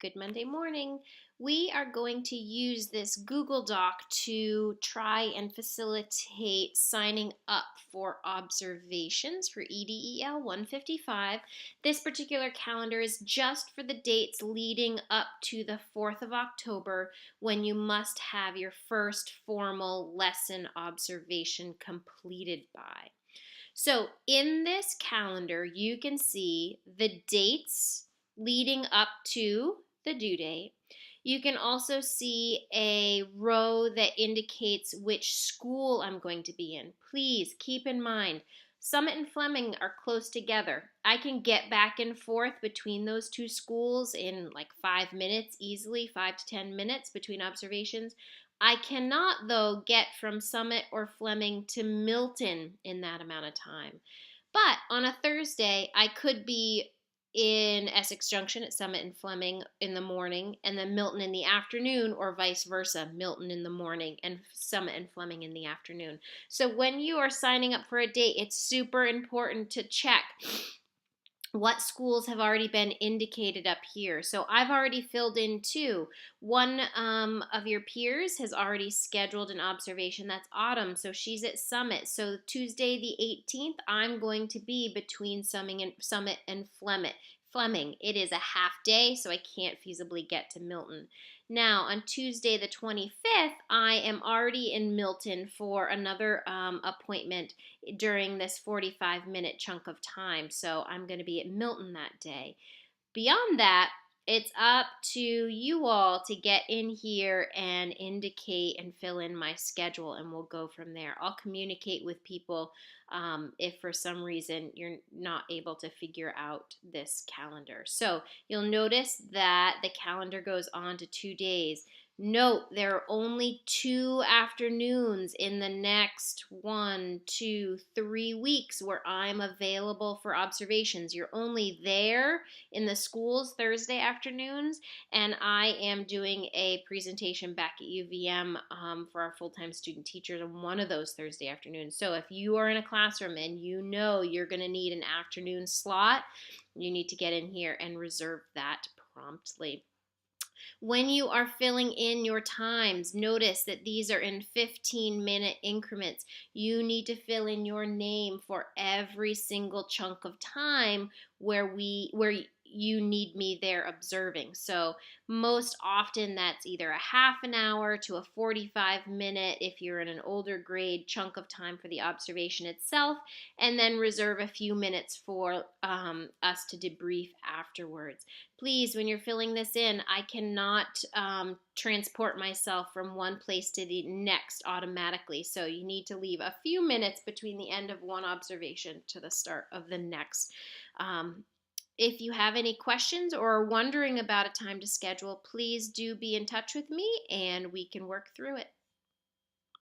Good Monday morning. We are going to use this Google Doc to try and facilitate signing up for observations for EDEL 155. This particular calendar is just for the dates leading up to the 4th of October when you must have your first formal lesson observation completed by. So in this calendar, you can see the dates leading up to the due date. You can also see a row that indicates which school I'm going to be in. Please keep in mind, Summit and Fleming are close together. I can get back and forth between those two schools in like 5 minutes easily, 5 to 10 minutes between observations. I cannot, though, get from Summit or Fleming to Milton in that amount of time. But on a Thursday, I could be in Essex Junction at Summit and Fleming in the morning, and then Milton in the afternoon, or vice versa, Milton in the morning and Summit and Fleming in the afternoon. So when you are signing up for a date, it's super important to check what schools have already been indicated up here. So I've already filled in two. One of your peers has already scheduled an observation. That's Autumn, so she's at Summit. So Tuesday the 18th, I'm going to be between Summit and Fleming. It is a half day, so I can't feasibly get to Milton. Now, on Tuesday the 25th, I am already in Milton for another appointment during this 45-minute chunk of time. So I'm going to be at Milton that day. Beyond that, it's up to you all to get in here and indicate and fill in my schedule, and we'll go from there. I'll communicate with people if for some reason you're not able to figure out this calendar. So you'll notice that the calendar goes on to 2 days. Note there are only 2 afternoons in the next 1, 2, 3 weeks where I'm available for observations. You're only there in the schools Thursday afternoons, and I am doing a presentation back at UVM for our full-time student teachers on one of those Thursday afternoons. So if you are in a classroom and you know you're going to need an afternoon slot, you need to get in here and reserve that promptly. When you are filling in your times, notice that these are in 15-minute increments. You need to fill in your name for every single chunk of time where you need me there observing. So most often that's either a half an hour to a 45-minute if you're in an older grade chunk of time for the observation itself, and then reserve a few minutes for us to debrief afterwards. Please, when you're filling this in, I cannot transport myself from one place to the next automatically. So you need to leave a few minutes between the end of one observation to the start of the next. If you have any questions or are wondering about a time to schedule, please do be in touch with me and we can work through it.